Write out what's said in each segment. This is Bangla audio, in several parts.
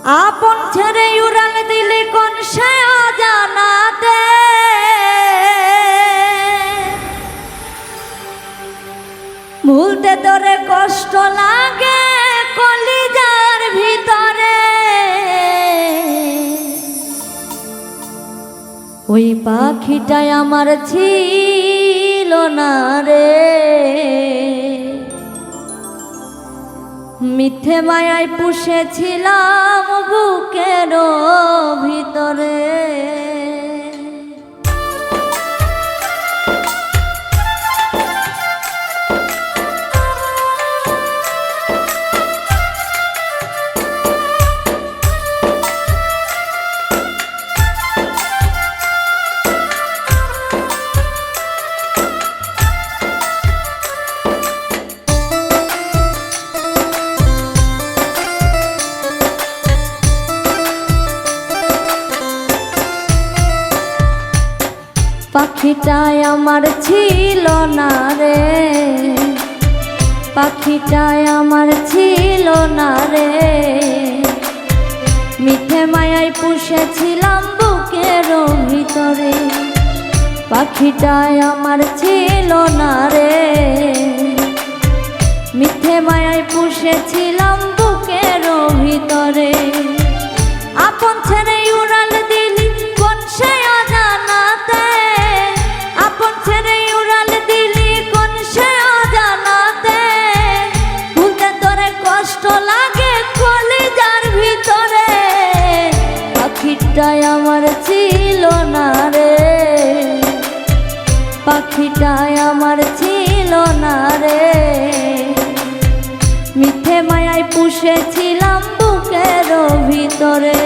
আপন ছেড়ে উড়াল দিলি কোন সে অজানাতে, ভুলতে তোরে কষ্ট লাগে কলিজার ভিতরে। ওই পাখিটাই আমার ছিল না রে, মিথ্যে মায়ায় পুষেছিলাম বুকের ভিতরে। পাখিটাই আমার ছিল না রে, পাখিটাই আমার ছিল না রে, মিথ্যে মায়ায় পুষেছিলাম বুকের ভিতরে। পাখিটাই আমার ছিল না রে, মিথ্যে মায়ায় পুষেছিলাম বুকের ভিতরে। আপন ছেড়ে উড়াল দিলি কোন সে অজানাতে, আপন ছেড়ে উড়াল দিলি কোন সে অজানাতে, ভুলতে তোরে কষ্ট লাগে কলিজার ভিতরে। পাখিটাই আমার ছিল না রে, পাখিটাই আমার ছিল না রে, মিথ্যে মায়ায় পুষেছিলাম বুকের ভিতরে।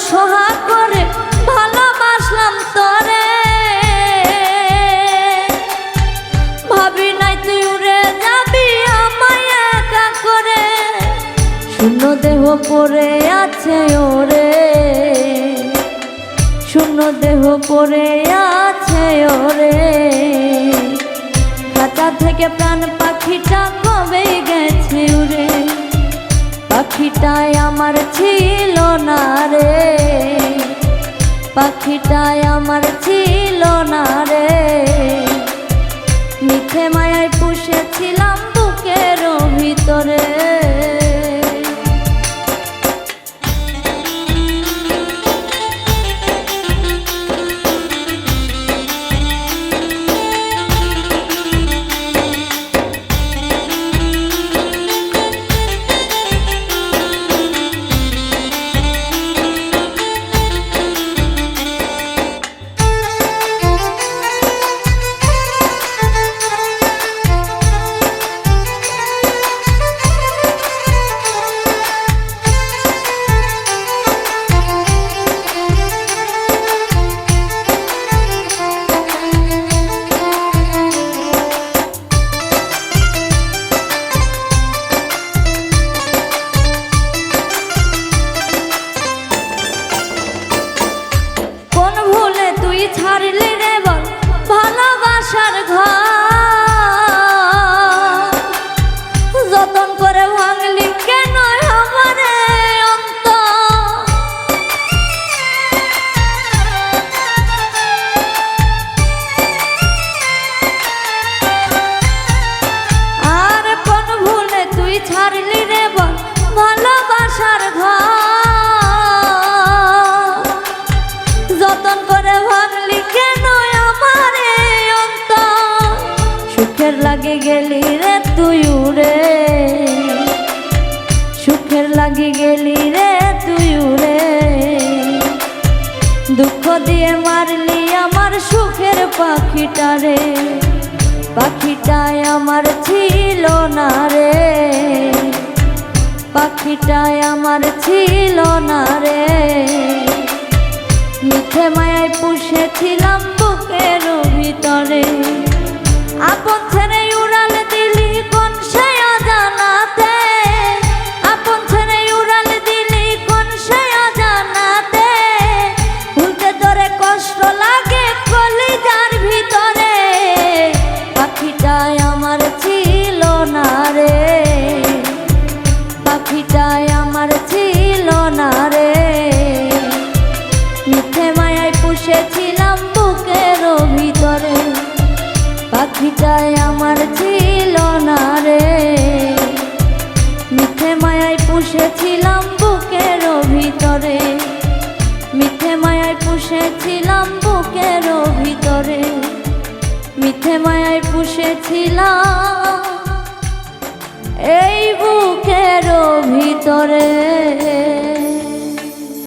সোহাগ করে ভালোবাসলাম তোরে, ভাবি নাই তুই উড়ে যাবি আমায় একা করে। শূন্য দেহ পড়ে আছে ওরে, শূন্য দেহ পড়ে আছে ওরে, খাঁচা থেকে প্রাণ পাখিটা কবে গেছে উড়ে। পাখিটাই আমার ছিল না রে, পাখিটাই আমার ছিল না রে, মিথ্যে মায়ায় পুষেছিলাম বুকের ভিতরে। ছাড়লি রে বল ভালোবাসার ঘর, যতন করে ভাঙলি কেন আমারে অন্তর। দুঃখ দিয়ে মারলি আমার সুখের পাখিটারে, পাখিটাই আমার ছিল না রে, পাখিটাই আমার ছিল না রে। মিথ্যে মায়ায় পুষেছিলাম বুকের ভিতরে, আপন ছেড়ে উড়াল দিলি কোন সে অজানাতে, আপন ছেড়ে উড়াল দিলি কোন সে অজানাতে। ভুলতে তোরে কষ্ট লাগে কলিজার ভিতরে, পাখিটাই আমার ছিল না রে, পাখিটাই আমার ছিল না রে। মিথ্যে মায়ায় পুষেছিলাম বুকের ভিতরে, পাখিটাই আমার ছিল না রে। মিথ্যে মায়ায় পুষেছিলাম বুকের ভিতরে, মিথ্যে মায়ায় পুষেছিলাম বুকের ভিতরে, মিথ্যে মায়ায় পুষেছিলাম এই বুকের ভিতরে।